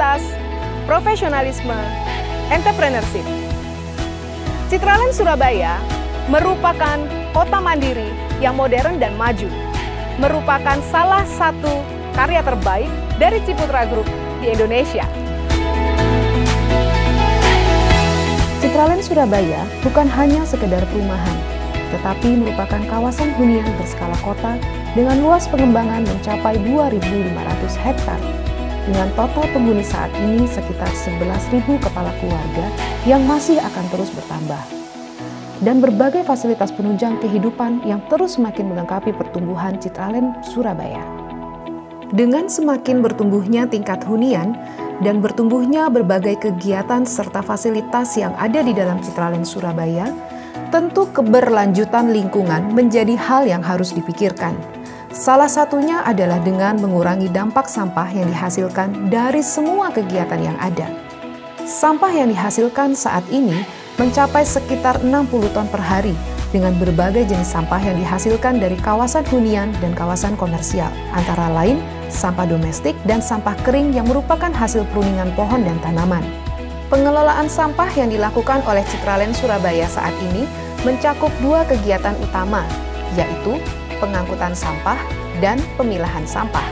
integritas, profesionalisme, entrepreneurship. Citraland Surabaya merupakan kota mandiri yang modern dan maju, merupakan salah satu karya terbaik dari Ciputra Group di Indonesia. Citraland Surabaya bukan hanya sekedar perumahan, tetapi merupakan kawasan hunian berskala kota dengan luas pengembangan mencapai 2.500 hektar. Dengan total penghuni saat ini sekitar 11.000 kepala keluarga yang masih akan terus bertambah. Dan berbagai fasilitas penunjang kehidupan yang terus semakin melengkapi pertumbuhan Citraland Surabaya. Dengan semakin bertumbuhnya tingkat hunian dan bertumbuhnya berbagai kegiatan serta fasilitas yang ada di dalam Citraland Surabaya, tentu keberlanjutan lingkungan menjadi hal yang harus dipikirkan. Salah satunya adalah dengan mengurangi dampak sampah yang dihasilkan dari semua kegiatan yang ada. Sampah yang dihasilkan saat ini mencapai sekitar 60 ton per hari dengan berbagai jenis sampah yang dihasilkan dari kawasan hunian dan kawasan komersial, antara lain sampah domestik dan sampah kering yang merupakan hasil pruningan pohon dan tanaman. Pengelolaan sampah yang dilakukan oleh Citraland Surabaya saat ini mencakup dua kegiatan utama, yaitu pengangkutan sampah dan pemilahan sampah.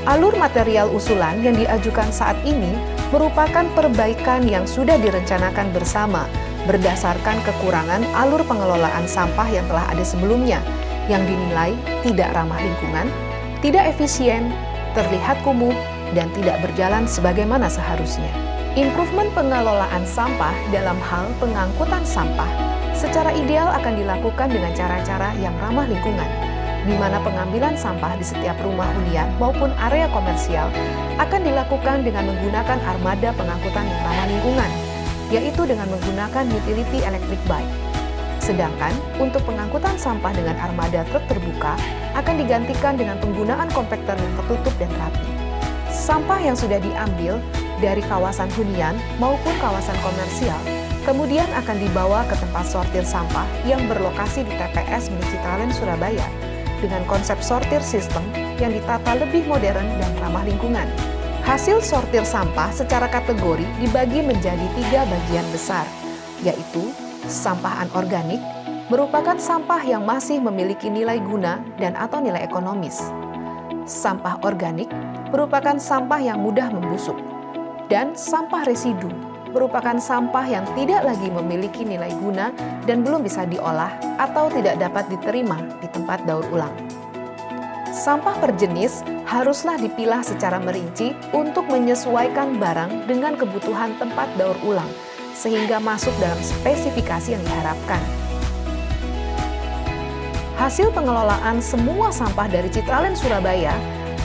Alur material usulan yang diajukan saat ini merupakan perbaikan yang sudah direncanakan bersama berdasarkan kekurangan alur pengelolaan sampah yang telah ada sebelumnya yang dinilai tidak ramah lingkungan, tidak efisien, terlihat kumuh, dan tidak berjalan sebagaimana seharusnya. Improvement pengelolaan sampah dalam hal pengangkutan sampah secara ideal akan dilakukan dengan cara-cara yang ramah lingkungan, di mana pengambilan sampah di setiap rumah hunian maupun area komersial akan dilakukan dengan menggunakan armada pengangkutan yang ramah lingkungan, yaitu dengan menggunakan utility electric bike. Sedangkan untuk pengangkutan sampah dengan armada truk terbuka akan digantikan dengan penggunaan kompakter yang tertutup dan rapi. Sampah yang sudah diambil dari kawasan hunian maupun kawasan komersial kemudian akan dibawa ke tempat sortir sampah yang berlokasi di TPS milik Citraland Surabaya dengan konsep sortir sistem yang ditata lebih modern dan ramah lingkungan. Hasil sortir sampah secara kategori dibagi menjadi 3 bagian besar, yaitu sampah anorganik, merupakan sampah yang masih memiliki nilai guna dan atau nilai ekonomis. Sampah organik merupakan sampah yang mudah membusuk, dan sampah residu merupakan sampah yang tidak lagi memiliki nilai guna dan belum bisa diolah atau tidak dapat diterima di tempat daur ulang. Sampah per jenis haruslah dipilah secara merinci untuk menyesuaikan barang dengan kebutuhan tempat daur ulang, sehingga masuk dalam spesifikasi yang diharapkan. Hasil pengelolaan semua sampah dari Citraland Surabaya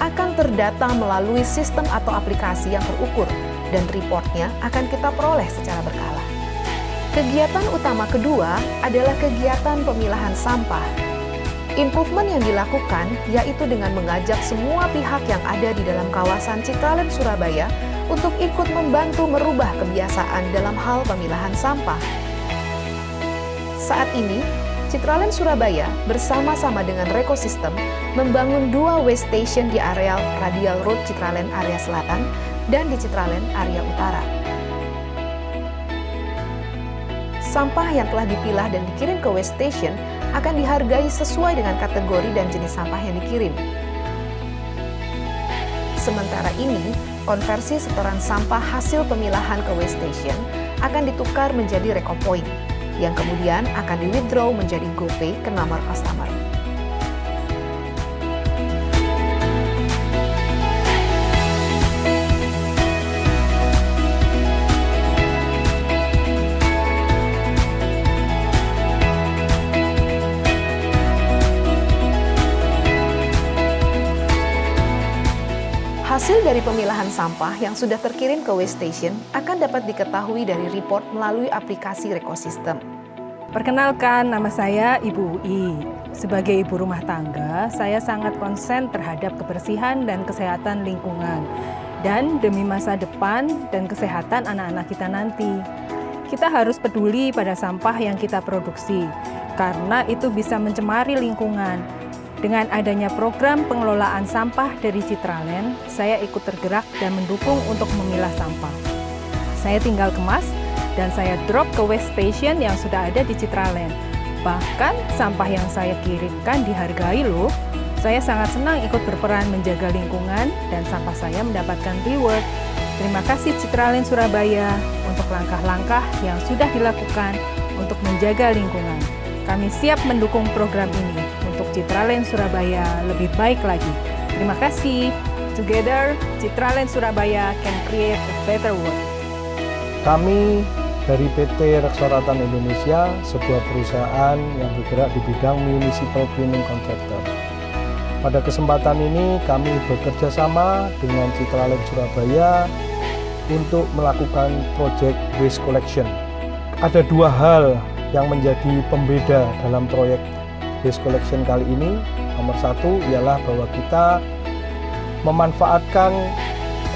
akan terdata melalui sistem atau aplikasi yang terukur, dan reportnya akan kita peroleh secara berkala. Kegiatan utama kedua adalah kegiatan pemilahan sampah. Improvement yang dilakukan yaitu dengan mengajak semua pihak yang ada di dalam kawasan Citraland Surabaya untuk ikut membantu merubah kebiasaan dalam hal pemilahan sampah. Saat ini, Citraland Surabaya bersama-sama dengan Rekosistem membangun 2 waste station di areal Radial Road Citraland area selatan dan di Citraland area utara. Sampah yang telah dipilah dan dikirim ke waste station akan dihargai sesuai dengan kategori dan jenis sampah yang dikirim. Sementara ini, konversi setoran sampah hasil pemilahan ke waste station akan ditukar menjadi Rekopoint, yang kemudian akan di-withdraw menjadi GoPay ke nomor customer. Hasil dari pemilahan sampah yang sudah terkirim ke waste station akan dapat diketahui dari report melalui aplikasi Rekosistem. Perkenalkan, nama saya Ibu UI. Sebagai ibu rumah tangga, saya sangat konsen terhadap kebersihan dan kesehatan lingkungan, dan demi masa depan dan kesehatan anak-anak kita nanti. Kita harus peduli pada sampah yang kita produksi, karena itu bisa mencemari lingkungan. Dengan adanya program pengelolaan sampah dari Citraland, saya ikut tergerak dan mendukung untuk memilah sampah. Saya tinggal kemas dan saya drop ke waste station yang sudah ada di Citraland. Bahkan sampah yang saya kirimkan dihargai loh. Saya sangat senang ikut berperan menjaga lingkungan dan sampah saya mendapatkan reward. Terima kasih Citraland Surabaya untuk langkah-langkah yang sudah dilakukan untuk menjaga lingkungan. Kami siap mendukung program ini untuk Citraland Surabaya lebih baik lagi. Terima kasih. Together, Citraland Surabaya can create a better world. Kami dari PT Reksoratan Indonesia, sebuah perusahaan yang bergerak di bidang municipal cleaning contractor. Pada kesempatan ini kami bekerja sama dengan Citraland Surabaya untuk melakukan project waste collection. Ada dua hal yang menjadi pembeda dalam proyek waste collection kali ini. Nomor satu ialah bahwa kita memanfaatkan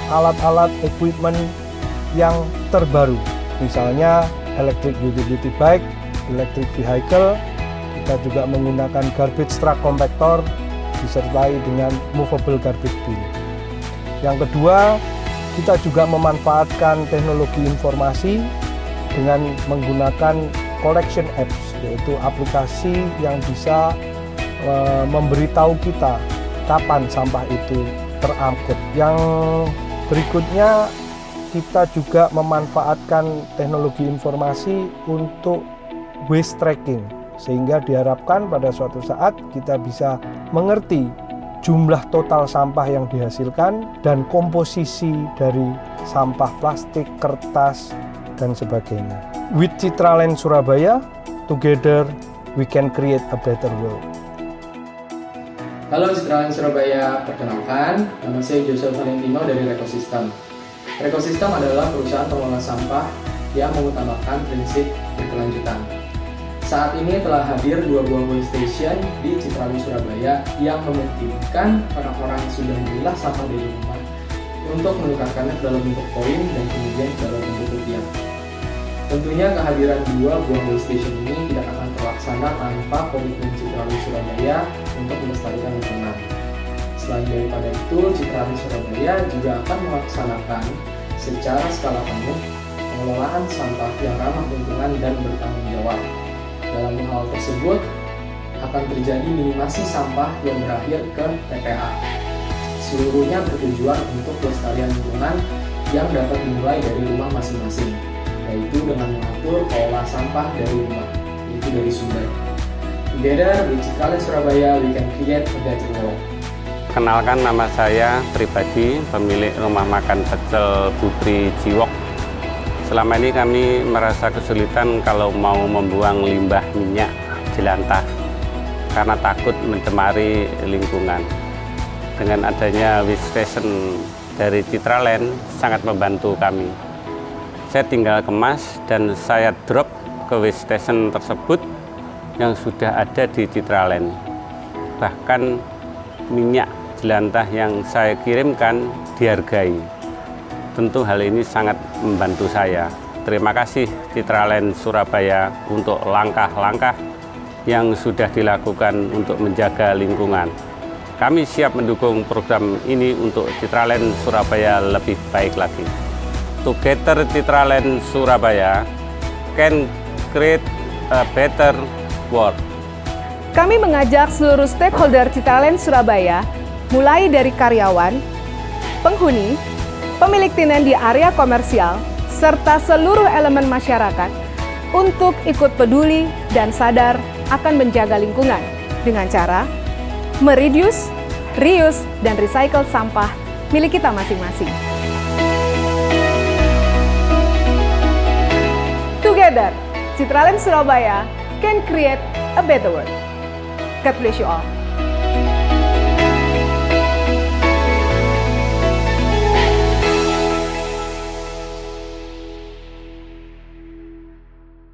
alat-alat equipment yang terbaru, misalnya electric utility bike, electric vehicle. Kita juga menggunakan garbage truck compactor disertai dengan movable garbage bin. Yang kedua, kita juga memanfaatkan teknologi informasi dengan menggunakan collection apps, yaitu aplikasi yang bisa memberitahu kita kapan sampah itu terangkut. Yang berikutnya, kita juga memanfaatkan teknologi informasi untuk waste tracking, sehingga diharapkan pada suatu saat kita bisa mengerti jumlah total sampah yang dihasilkan dan komposisi dari sampah plastik, kertas, dan sebagainya. With Citraland Surabaya, together we can create a better world. Halo Citraland Surabaya, perkenalkan, nama saya Joseph Valentino dari Rekosistem. Rekosistem adalah perusahaan pengelola sampah yang mengutamakan prinsip berkelanjutan. Saat ini telah hadir 2 buah waste station di Citraland Surabaya yang memungkinkan orang-orang yang sudah memilah sampah dari rumah untuk menukarkannya ke dalam bentuk koin dan kemudian ke dalam bentuk rupiah. Tentunya kehadiran 2 buah waste station ini tidak akan terlaksana tanpa komitmen Citraland Surabaya untuk melestarikan lingkungan. Selain daripada itu, Citraland Surabaya juga akan melaksanakan secara skala penuh pengelolaan sampah yang ramah lingkungan dan bertanggung jawab. Dalam hal tersebut akan terjadi minimasi sampah yang berakhir ke TPA. Seluruhnya bertujuan untuk pelestarian lingkungan yang dapat dimulai dari rumah masing-masing, yaitu dengan mengatur olah sampah dari rumah, yaitu dari sumber. Together with Citraland Surabaya, we can create a better world. Kenalkan, nama saya pribadi, pemilik rumah makan pecel Bubri Jiwok. Selama ini kami merasa kesulitan kalau mau membuang limbah minyak jelantah karena takut mencemari lingkungan. Dengan adanya waste station dari Citraland sangat membantu kami. Saya tinggal kemas dan saya drop ke waste station tersebut yang sudah ada di Citraland. Bahkan minyak jelantah yang saya kirimkan dihargai. Tentu hal ini sangat membantu saya. Terima kasih Citraland Surabaya untuk langkah-langkah yang sudah dilakukan untuk menjaga lingkungan. Kami siap mendukung program ini untuk Citraland Surabaya lebih baik lagi. Together Citraland Surabaya can create a better world. Kami mengajak seluruh stakeholder Citraland Surabaya, mulai dari karyawan, penghuni, pemilik tinen di area komersial, serta seluruh elemen masyarakat untuk ikut peduli dan sadar akan menjaga lingkungan dengan cara mereduce, reuse, dan recycle sampah milik kita masing-masing. Together, Citraland Surabaya can create a better world. God bless you all.